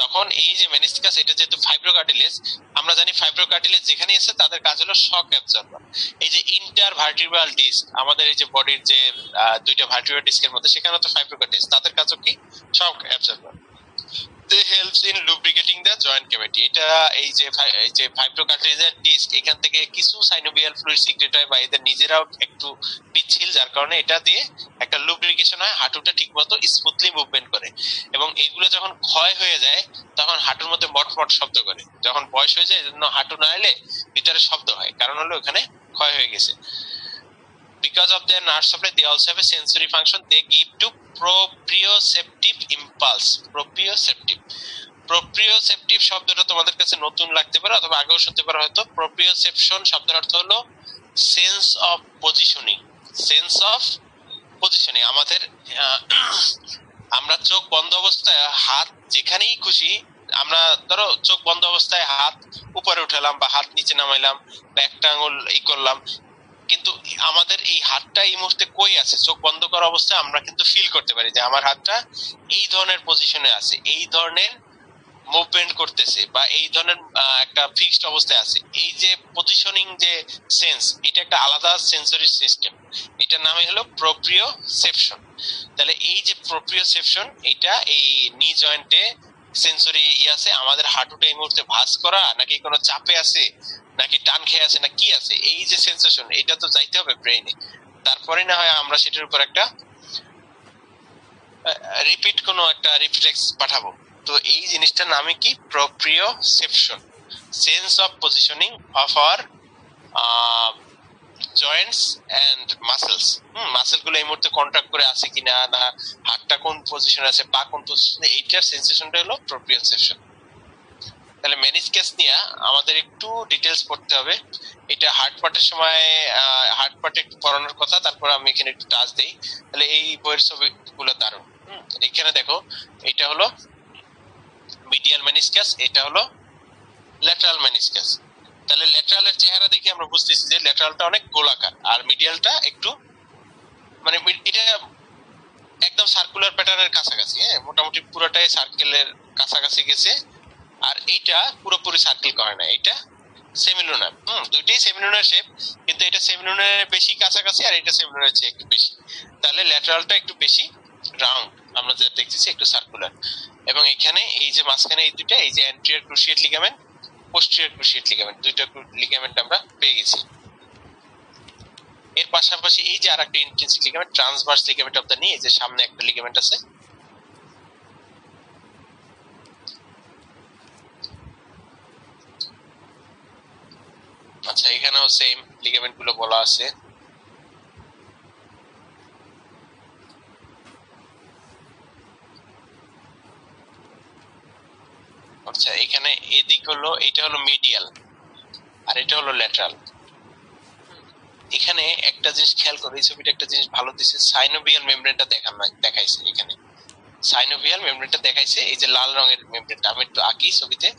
তখন এই যে মেনিসকাস, এটা যেহেতু ফাইব্রোকার্টিলেজ, আমরা জানি ফাইব্রোকার্টিলেজ যেখানে আছে তাদের কাজ হলো শক অ্যাবজর্বার। এই যে ইন্টারভার্টিব্রাল ডিস্ক, আমাদের এই যে বডির যে দুইটা ভার্টিব্রাল ডিস্কের মধ্যে, সেখানে তো ফাইব্রোকার্টিলেজ, তাদের কাজও কি shock absorber. they helps in lubricating the joint cavity। এটা এই যে ফাইব্রোকার্টিলেজের ডিস্ক, এখান থেকে কিছু সাইনোভিয়াল ফ্লুইড সিক্রেট হয় বা এদের নিজেরাও একটু পিচ্ছিল, যার কারণে এটা দিয়ে একটা লুব্রিকেশন হয়, হাঁটুটা ঠিকমতো স্মুথলি মুভমেন্ট করে। এবং এইগুলো যখন ক্ষয় হয়ে যায় তখন হাঁটুর মধ্যে মটমট শব্দ করে, যখন বয়স হয়ে যায় এজন্য হাঁটু না এলে ভিতরে শব্দ হয়, কারণ হলো ওখানে ক্ষয় হয়ে গেছে। because of their nerve supply they also have a sensory function, they give to proprioceptive impulse। proprioceptive শব্দটা তোমাদের কাছে নতুন লাগতে পারে অথবা আগেও শুনতে পারো হয়তো। proprioception শব্দের অর্থ হলো সেন্স অফ পজিশনিং। আমাদের আমরা চোখ বন্ধ অবস্থায় হাত যেখানেই খুশি, আমরা ধরো চোখ বন্ধ অবস্থায় হাত উপরে উঠালাম বা হাত নিচে নামাইলাম বা একটা আঙুল এই করলাম, কিন্তু আমাদের এই হাতটা এই মুহূর্তে কই আছে, চোখ বন্ধ করা অবস্থায় আমরা কিন্তু ফিল করতে পারি যে আমার হাতটা এই ধরনের পজিশনে আছে, এই ধরনের মুভমেন্ট করতেছে বা এই ধরনের একটা ফিক্সড অবস্থায় আছে। এই যে পজিশনিং যে সেন্স, এটা একটা আলাদা সেন্সরি সিস্টেম, এটার নামই হলো প্রোপ্রিওসেপশন। তাহলে এই যে প্রোপ্রিওসেপশন, এটা এই নি জয়েন্টে সেন্সরি আছে, আমাদের হাঁটুটা এই মুহূর্তে ভাঁজ করা নাকি কোনো চাপে আছে নাকি টান খেয়ে আছে না কি আছে, এই যে সেন্সেশন, এটা তো যাইতে হবে ব্রেইনে, তারপরে না হয় আমরা সেটার উপর একটা রিপিট কোনো একটা রিফ্লেক্স পাঠাবো। তো এই জিনিসটার নামই কি, proprioception, sense of positioning of our joints and muscles. Muscle গুলো এই মুহূর্তে কন্ট্রাক্ট করে আছে কিনা, না হাতটা কোন পজিশনে আছে, পা কোন পজিশনে, এইটার সেন্সেশনটা হলো প্রোপ্রিওসেপশন। তাহলে মেনিসকাস নিয়ে আমাদের একটু ডিটেলস পড়তে হবে। এটা হার্ট পার্টের সময় হার্ট পার্টে একটু পড়ানোর কথা, তারপর আমি এখানে একটু টাচ দেই। তাহলে এই বইয়ের ছবিগুলো দারুণ। এখানে দেখো, এটা হলো মিডিয়াল মেনিসকাস, এটা হলো ল্যাটারাল মেনিসকাস। তাহলে ল্যাটারালের চেহারা দেখে আমরা বুঝতেছি যে ল্যাটারালটা অনেক গোলাকার আর মিডিয়ালটা একটু মানে এটা একদম সার্কুলার প্যাটার্নের কাছাকাছি। মোটামুটি পুরোটাই সার্কেলের কাছাকাছি গেছে। আর এইটা পুরোপুরি সার্কেল করে না, এটা সেমিলুনার। দুইটাই সেমিলুনার শেপ, কিন্তু এটা সেমিলুনারের বেশি কাছাকাছি আর এটা সেমিলুনারের চেয়ে একটু বেশি। তাহলে ল্যাটারালটা একটু বেশি রাউন্ড, আমরা যেটা দেখতেছি একটু সার্কুলার। এবং এখানে এই যে মাঝখানে এই দুইটা, এই যে anterior cruciate ligament, posterior cruciate ligament, দুইটা লিগামেন্ট আমরা পেয়ে গেছি। এর পাশাপাশি এই যে আরেকটা intrinsic ligament, transverse ligament of the নি, এই যে সামনে একটা লিগামেন্ট আছে। আচ্ছা, এখানেও সেম লিগামেন্ট গুলো বলা আছে। আচ্ছা, এখানে এদিক হলো, এটা হলো মিডিয়াল আর এটা হলো ল্যাটারাল। এখানে একটা জিনিস খেয়াল করো, এই ছবিটা একটা জিনিস ভালো দিছে, সাইনোভিয়াল মেমব্রেনটা দেখাইছে। এখানে সাইনোভিয়াল মেমব্রেনটা দেখাইছে, এই যে লাল রঙের মেমব্রেনটা, আমি একটু আঁকি ছবিতে।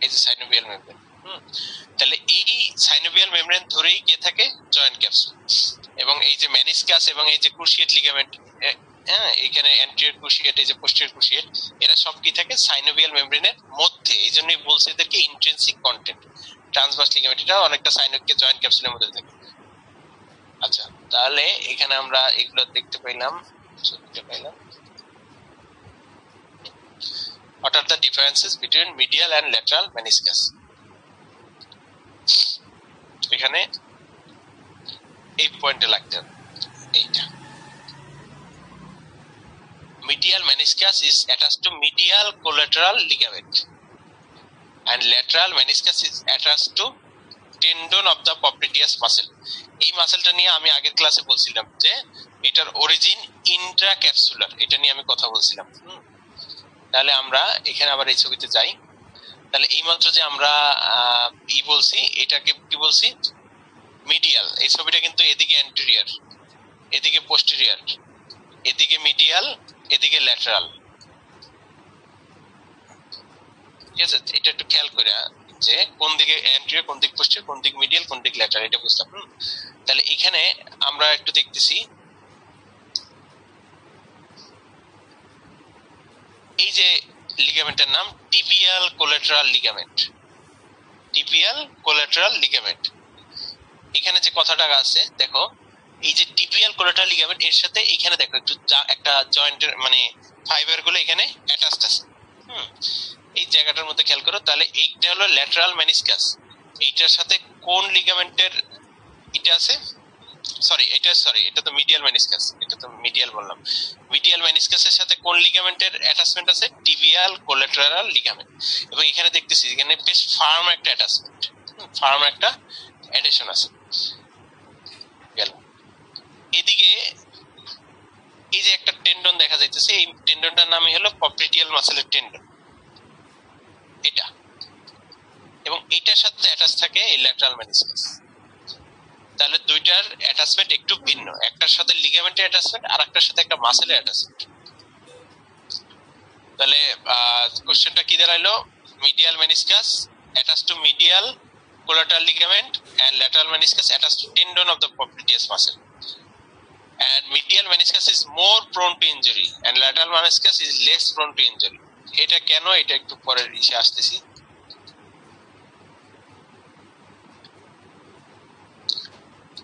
এই যে সাইনোভিয়াল মেমব্রেন। তাহলে এই সাইনোভিয়াল মেমব্রেন ধরেই কে থাকে, জয়েন্ট ক্যাপসুল। এবং এই যে মেনিসকাস এবং এই যে ক্রুশিয়েট লিগামেন্ট, এখানে অ্যান্টেরিয়র ক্রুশিয়েট, এই যে পোস্টেরিয়র ক্রুশিয়েট, এরা সব কি থাকে, সাইনোভিয়াল মেমব্রেনের মধ্যে। এই জন্যই বলছে এদেরকে ইন্ট্রিনসিক কন্টেন্ট। ট্রান্সভার্স লিগামেন্ট এটা অনেকটা সাইনোকে জয়েন্ট ক্যাপসুলের মধ্যে থাকে। আচ্ছা, তাহলে এখানে আমরা এগুলো দেখতে পাইলাম, ছবিতে পাইলাম। What are the differences between medial and lateral meniscus? এখানে এই পয়েন্টে লাগতে হবে, এইটা। Medial meniscus is attached to medial collateral ligament and lateral meniscus is attached to tendon of the popliteus muscle. এই মাসেলটা নিয়ে আমি আগের ক্লাসে বলছিলাম যে এটার অরিজিন ইন্ট্রাক্যাপসুলার, এটা নিয়ে আমি কথা বলছিলাম। তাহলে আমরা এখানে আবার এই ছবিতে যাই। তাহলে এই মাত্র যে আমরা বলছি, এটাকে কি বলছি, মিডিয়াল। এই ছবিটা কিন্তু এদিকে অ্যান্টেরিয়র, এদিকে পোস্টেরিয়র, এদিকে মিডিয়াল, এদিকে ল্যাটারাল। ঠিক আছে, এটা একটু খেয়াল করে যে কোন দিকে অ্যান্টেরিয়র, কোন দিক পোস্টেরিয়র, কোন দিক মিডিয়াল, কোন দিক ল্যাটারাল, এটা বুঝতাম। তাহলে এখানে আমরা একটু দেখতেছি, এই যে লিগামেন্টের নাম tibial collateral ligament. Tibial collateral ligament, এখানে যে কথাটা আছে দেখো, এই যে টিবিয়াল কোলাটেরাল লিগামেন্ট এর সাথে এখানে দেখো একটু একটা জয়েন্টের মানে ফাইবার গুলো এখানে অ্যাটাচড আছে। এই জায়গাটার মধ্যে খেয়াল করো। তাহলে এইটা হলো ল্যাটারাল মেনিসকাস, এইটার সাথে কোন লিগামেন্টের এটা আছে, এটা তো মিডিয়াল মেনিসকাস, এটা তো মিডিয়াল বললাম। মিডিয়াল মেনিসকাসের সাথে কোন লিগামেন্টের অ্যাটাচমেন্ট আছে, টিবিয়াল কোলাটেরাল লিগামেন্ট। এবং এখানে দেখতেছি এখানে বেশ ফার্ম একটা অ্যাটাচমেন্ট, ফার্ম একটা অ্যাডেশন আছে। গেল এদিকে এই যে একটা টেন্ডন দেখা যাইতেছে, এই টেন্ডনটার নামই হলো পপ্লিটিয়াল মাসেলের টেন্ডন, এটা। এবং এটার সাথে অ্যাটাচ থাকে এই ল্যাটারাল মেনিসকাস। তাহলে দুইটার অ্যাটাচমেন্ট একটু ভিন্ন, একটার সাথে লিগামেন্টের অ্যাটাচমেন্ট আর একটার সাথে একটা মাসেলের অ্যাটাচমেন্ট। তাহলে কোশ্চেনটা কি দাঁড়াইলো, medial meniscus attach to medial collateral ligament and lateral meniscus attached to tendon of the popliteus muscle, and medial meniscus is more prone to injury and lateral meniscus is less prone to injury. এটা কেন, এটা একটু পরে এসে আসতেছি।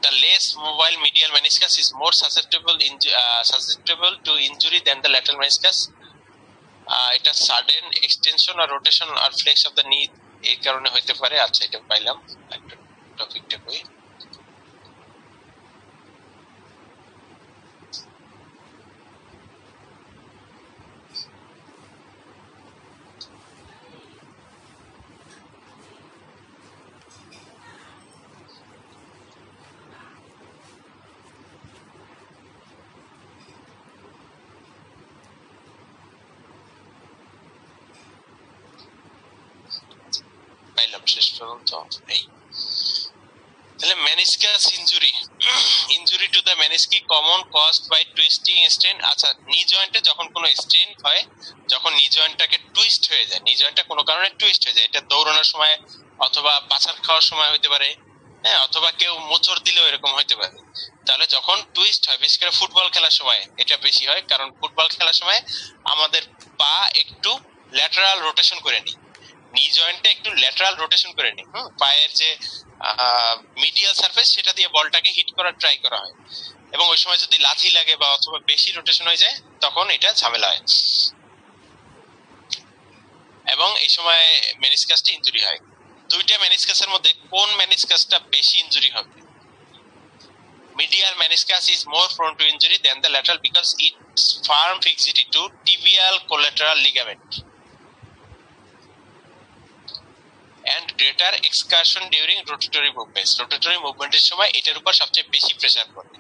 The less mobile medial meniscus is more susceptible to injury than the lateral meniscus. এটা sudden extension or rotation or flex of the knee এই কারণে হইতে পারে। আচ্ছা, এটা পাইলাম, একটা টপিকটা কই। পর্যন্ত এই তাহলে meniscus injury to the menisci common caused by twisting strain. আচ্ছা, নি জয়েন্টে যখন কোনো স্ট্রেন হয়, যখন নি জয়েন্টটাকে টুইস্ট হয়ে যায়, নি জয়েন্টটা কোনো কারণে টুইস্ট হয়ে যায়, এটা দৌড়ানোর সময় অথবা পাছার খাওয়ার সময় হইতে পারে, হ্যাঁ, অথবা কেউ মোচড় দিলেও এরকম হইতে পারে। তাহলে যখন টুইস্ট হয়, বিশেষ করে ফুটবল খেলার সময় এটা বেশি হয়, কারণ ফুটবল খেলার সময় আমাদের পা একটু ল্যাটারাল রোটেশন করে নিই, নি জয়েন্টটা একটু ল্যাটারাল রোটেশন করে নিই, পায়ের যে মিডিয়াল সারফেস সেটা দিয়ে বলটাকে হিট করার ট্রাই করা হয়, এবং ওই সময় যদি লাথি লাগে বা অথবা বেশি রোটেশন হয়ে যায় তখন এটা ঝামেলা হয়, এবং এই সময় মেনিসকাসটা ইনজুরি হয়। দুইটা মেনিসকাসের মধ্যে কোন মেনিসকাসটা বেশি ইনজুরি হবে? Medial meniscus is more prone to injury than the lateral because its firm fixity to tibial collateral ligament and greater excursion during rotatory movements. Rotatory movement এর সময় এটার উপর সবচেয়ে বেশি প্রেসার পড়ে।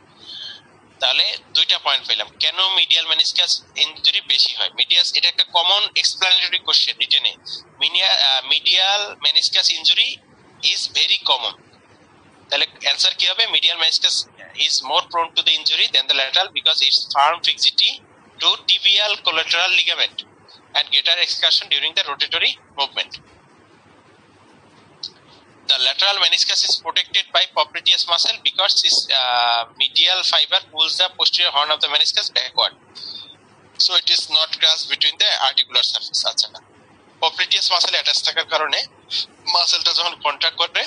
তাহলে দুইটা পয়েন্ট পেলাম কেন মিডিয়াল মেনিসকাস ইনজুরি বেশি হয়। মিডিয়াস, এটা একটা কমন এক্সপ্লানেটরি কোশ্চেন রিটেনে। Medial meniscus injury is very common. তাহলে অ্যানসার কি হবে? Medial meniscus is more prone to the injury than the lateral because its firm fixity to tibial collateral ligament and greater excursion during the rotatory movement. The lateral meniscus is protected by popliteus muscle because its medial fiber pulls the posterior horn of the meniscus backward, so it is not crushed between the articular surface. আচ্ছা, popliteus muscle attach থাকার কারণে মাসেলটা যখন contract করবে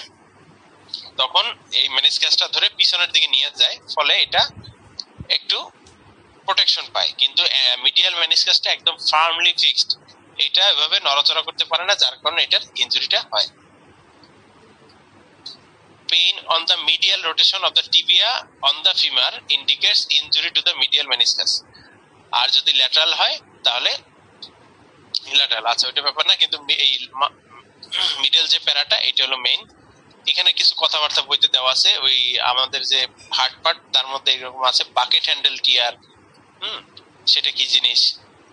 তখন এই মেনিসকাসটা ধরে পিছনের দিকে নিয়ে যায়, ফলে এটা একটু প্রোটেকশন পায়। কিন্তু মিডিয়াল মেনিসকাসটা একদম ফার্মলি ফিক্সড, এটা এভাবে নড়াচড়া করতে পারে না, যার কারণে এটার ইনজুরিটা হয়। Pain on the medial rotation of the tibia on the femur indicates injury to the medial meniscus. আর যদি ল্যাটারাল হয় তাহলে ল্যাটারাল। আচ্ছা, ওইটা ব্যাপার না, কিন্তু এই মিডল যে প্যারাটা এটা হলো মেইন। এখানে কিছু কথাবার্তা বইতে দেওয়া আছে, ওই আমাদের যে হার্ট পার্ট তার মধ্যে এরকম আছে বাকেট হ্যান্ডেল টিয়ার, সেটা কি জিনিস,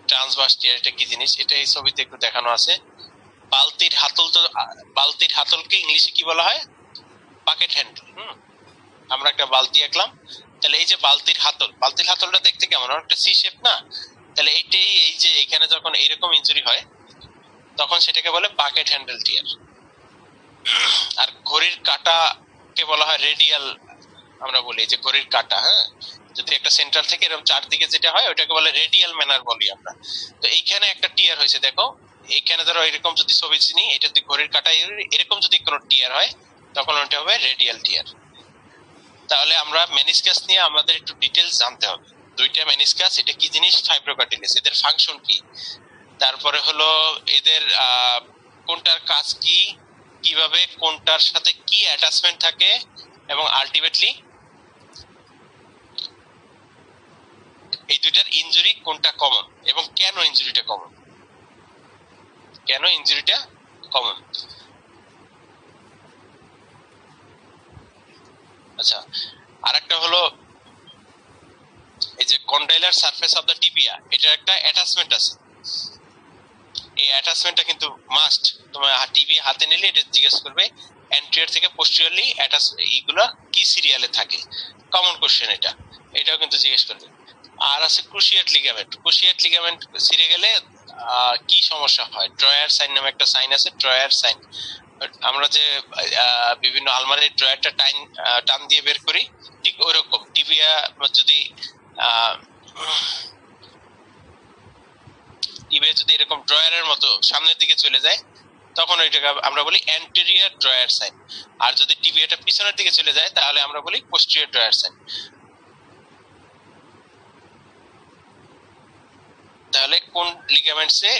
ট্রান্সভার্স টিয়ার এটা কি জিনিস, এটা এই ছবিতে একটু দেখানো আছে। বালতির হাতল, তো বালতির হাতলকে ইংলিশে কি বলা হয়? Bucket handle. আমরা একটা বালতি আঁকলাম, তাহলে এই যে বালতির হাতলটা দেখতে কেমন? একটা সি শেপ না? তাহলে এইটাই, এই যে এখানে যখন এইরকম ইনজুরি হয় তখন সেটাকে বলে বাকেট হ্যান্ডেল টিয়ার। আর ঘড়ির কাঁটাকে বলা হয় রেডিয়াল, আমরা বলি যে ঘড়ির কাঁটা, হ্যাঁ, যদি একটা সেন্টার থেকে এরকম চারদিকে যেটা হয় ওটাকে বলে রেডিয়াল ম্যানার বলি আমরা। তো এইখানে একটা টিয়ার হয়েছে, দেখো এইখানে ধরো এরকম যদি ছবি চিনি, এটা যদি ঘড়ির কাঁটা এরকম যদি কোনো টিয়ার হয় তখন ওটা হবে রেডিয়াল টিয়ার। তাহলে আমরা মেনিসকাস নিয়ে আমাদের একটু ডিটেলস জানতে হবে। দুইটা মেনিসকাস, এটা কি জিনিস? ফাইব্রোকার্টিলেজ, এদের ফাংশন কি, তারপরে হলো এদের কোনটার কাজ কি, কিভাবে কোনটার সাথে কি অ্যাটাচমেন্ট থাকে, এবং আলটিমেটলি এই দুইটার ইনজুরি কোনটা কমন এবং কেন ইনজুরিটা কমন, আচ্ছা, আরেকটা হলো এই যে কন্ডাইলার সারফেস অফ দ্য টিবিয়া, এটার একটা অ্যাটাচমেন্ট আছে। এই অ্যাটাচমেন্টটা কিন্তু মাস্ট, তোমার টিবিয়া হাতে নিলে এটা জিজ্ঞেস করবে অ্যান্টেরিয়র থেকে পোস্টেরিয়রলি এইগুলো কি সিরিয়ালে থাকে, কমন কোশ্চেন এটা, এটাও কিন্তু জিজ্ঞেস করবে। আর আছে ক্রুশিয়েট লিগামেন্ট ছিঁড়ে গেলে কি সমস্যা হয়? ড্রয়ার সাইন নামে একটা সাইন আছে, ড্রয়ার সাইন। আমরা যে বিভিন্ন আলমারির ড্রয়ারটা টান দিয়ে বের করি, ঠিক ওইরকম টিবিয়া যদি এরকম ড্রয়ারের মতো সামনের দিকে চলে যায় তখন ওইটাকে আমরা বলি অ্যান্টেরিয়র ড্রয়ার সাইন। আর যদি টিবিয়াটা পিছনের দিকে চলে যায় তাহলে আমরা বলি পোস্টেরিয়র ড্রয়ার সাইন। তাহলে কোন লিগামেন্টসে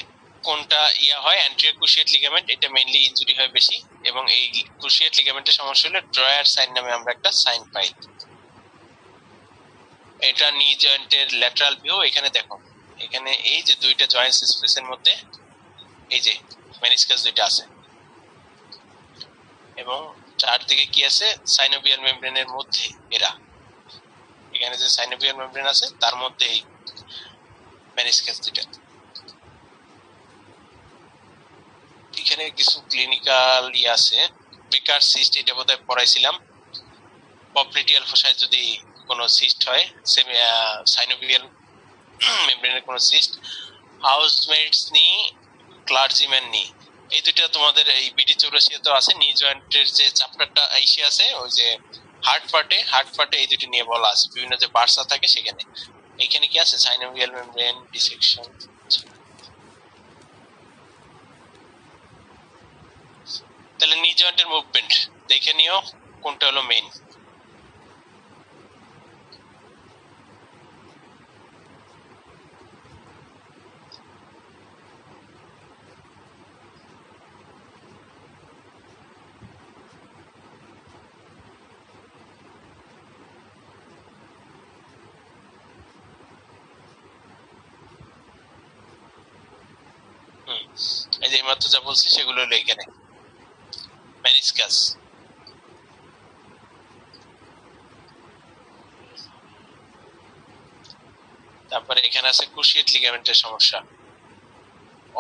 কোনটা হয়? অ্যান্টেরিয়র ক্রুশিয়েট লিগামেন্ট, এটা মেইনলি ইনজুরি হয় বেশি, এবং এই ক্রুশিয়েট লিগামেন্টের সমস্যা হলে ড্রয়ার সাইন নামে আমরা একটা সাইন পাই। এটা নি জয়েন্টের ল্যাটারাল ভিউ। এখানে দেখো, এখানে এই যে দুইটা জয়েন্ট স্পেসের মধ্যে এই যে মেনিসকাস দুইটা আছে, এবং চারদিকে কি আছে? সাইনোভিয়াল মেমব্রেনের মধ্যে এরা, এখানে যে সাইনোভিয়াল মেমব্রেন আছে তার মধ্যে এই মেনিসকাস দুইটা। এখানে কিছু ক্লিনিক্যাল আছে, বেকার সিস্ট, এটা বোধহয় পড়াইছিলাম। পপলিটিয়াল ফোসায় যদি কোনো সিস্ট হয়, সাইনোভিয়াল মেমব্রেনের কোনো সিস্ট, হাউসমেটস নি, ক্লার্জিম্যান নি, এই দুইটা তোমাদের এই বিডি 84 তো আছে। নি জয়েন্টের যে চ্যাপ্টারটা আইসে আছে ওই যে হার্ট পার্টে এই দুটো নিয়ে বলা আছে, বিভিন্ন যে বার্সা থাকে সেখানে। এখানে কি আছে? Synovial membrane dissection. তাহলে নি জয়েন্টের মুভমেন্ট দেখে নিও কোনটা হলো মেইন। এই যে মাত্র যা বলছি সেগুলো হলো এখানে মেনিসকাস। তারপরে এখানে আছে ক্রুশিয়েট লিগামেন্টের সমস্যা,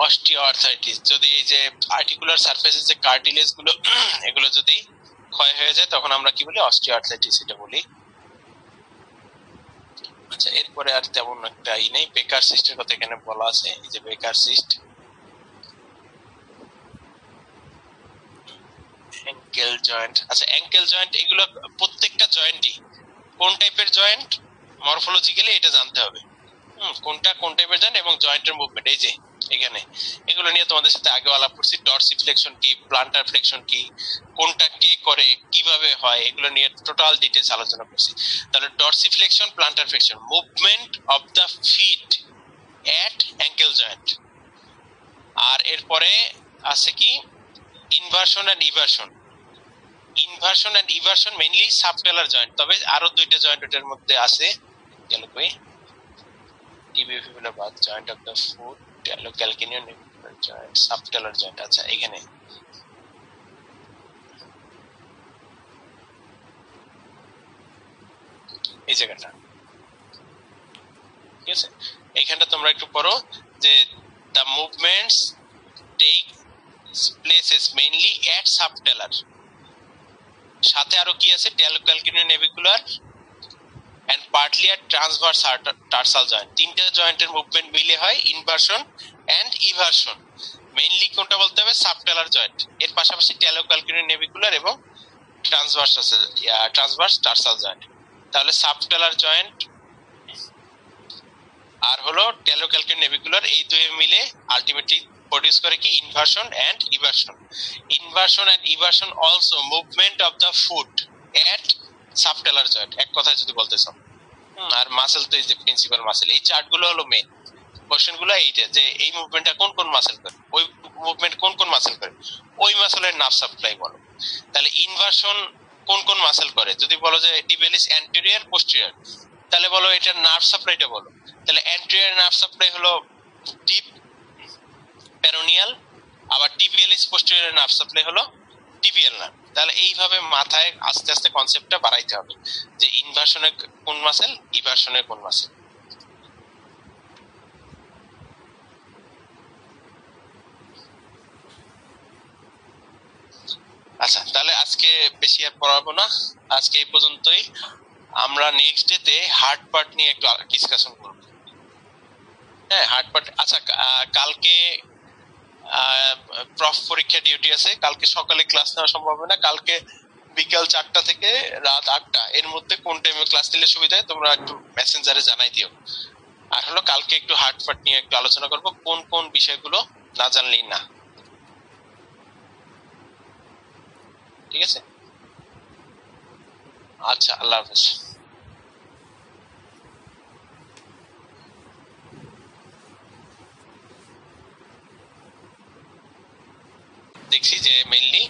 অস্টিওআর্থ্রাইটিস। যদি এই যে আর্টিকুলার সারফেসের যে কার্টিলেজ গুলো এগুলো যদি ক্ষয় হয়ে যায় তখন আমরা কি বলি? অস্টিওআর্থ্রাইটিস এটা বলি। আচ্ছা, এরপরে আর তেমন একটা নেই। বেকার সিস্টের কথা এখানে বলা আছে, এই যে বেকার সিস্ট, অ্যাঙ্কেল জয়েন্ট। আচ্ছা, অ্যাঙ্কেল জয়েন্ট এগুলো প্রত্যেকটা জয়েন্টই কোন টাইপের জয়েন্ট মরফোলজিক্যালি এটা জানতে হবে। কোনটা কোন টাইপের জয়েন্ট এবং জয়েন্টের মুভমেন্ট, এই যে এখানে এগুলো নিয়ে তোমাদের সাথে আগে আলাপ করছি। ডরসিফ্লেকশন কি, প্লান্টার ফ্লেকশন কি, কোনটা কে করে, কিভাবে হয়, এগুলো নিয়ে টোটাল ডিটেইলস আলোচনা করছি। তাহলে dorsiflexion, plantar flexion, movement of the feet at ankle joint. আর এরপরে আছে কি? Inversion and eversion. Inversion and eversion mainly subtalar joint, তবে আরো দুইটা জয়েন্ট এর মধ্যে আছে। গেল কই? টিবিওফিবুলার বাথ joint of the foot, calcanean joint, subtalar joint. আচ্ছা, এখানে এই জায়গাটা, ঠিক আছে? এইখানটা তোমরা একটু পড়ো যে the movements take places mainly at subtalar। সাথে আরো কি আছে? ক্যালকেনিয়ান and partly at transverse tarsal joint। তিনটা জয়েন্টের মুভমেন্ট মিলে হয় ইনভার্সন এন্ড ইভার্সন। মেইনলি কোনটা বলতে হবে? সাবটেলার জয়েন্ট। এর পাশাপাশি ক্যালকেনিয়ান এবং ট্রান্সভার্স টার্সাল জয়েন্ট। তাহলে সাবটেলার জয়েন্ট আর হলো ক্যালকেনিয়ান এই দুই মিলে আলটিমেটলি প্রডিউস করে কি? Inversion and eversion. Inversion and eversion also movement of the foot at subtalar joint, এক কথায় যদি বলতে চাও। আর মাসেল তো এই যে প্রিন্সিপাল মাসেল, এই চার্টগুলো হলো মেইন কোশ্চেনগুলো। এইটা যে এই মুভমেন্টটা কোন কোন মাসেল করে, ওই মুভমেন্ট কোন কোন মাসেল করে, ওই মাসেলের নার্ভ সাপ্লাই বলো। তাহলে ইনভার্সন কোন কোন মাসেল করে? যদি বলো যে টিবিয়ালিস অ্যান্টেরিয়র পোস্টেরিয়র, তাহলে বলো এটা নার্ভ সাপ্লাইটা বলো। তাহলে অ্যান্টেরিয়র নার্ভ সাপ্লাই হলো ডিপ পেরোনিয়াল, আবার টিবিয়ালিস পোস্টেরিয়র নার্ভ সাপ্লাই হলো টিবিয়াল নার্ভ। তাহলে এইভাবে মাথায় আস্তে আস্তে কনসেপ্টটা বাড়াইতে হবে যে ইনভার্সনে কোন মাসেল, ইভার্সনে কোন মাসেল। আচ্ছা, তাহলে আজকে বেশি আর পড়াবো না, আজকে এই পর্যন্তই। আমরা নেক্সট ডেতে হার্ট পার্ট নিয়ে একটু ডিসকাশন করব। হ্যাঁ, হার্ট পার্ট। আচ্ছা, কালকে প্রফ পরীক্ষা ডিউটি আছে, কালকে সকালে ক্লাস নেওয়া সম্ভব হবে না। কালকে বিকাল 4টা থেকে রাত 8টা এর মধ্যে কোন টাইমে ক্লাস নিলে সুবিধা হয় তোমরা একটু মেসেঞ্জারে জানাই দিও। আর হলো কালকে একটু হার্ট পার্ট নিয়ে একটু আলোচনা করব, কোন কোন বিষয়গুলো না জানলেই না। ঠিক আছে? আচ্ছা, আল্লাহ হাফেজ। দেখছি যে মেইনলি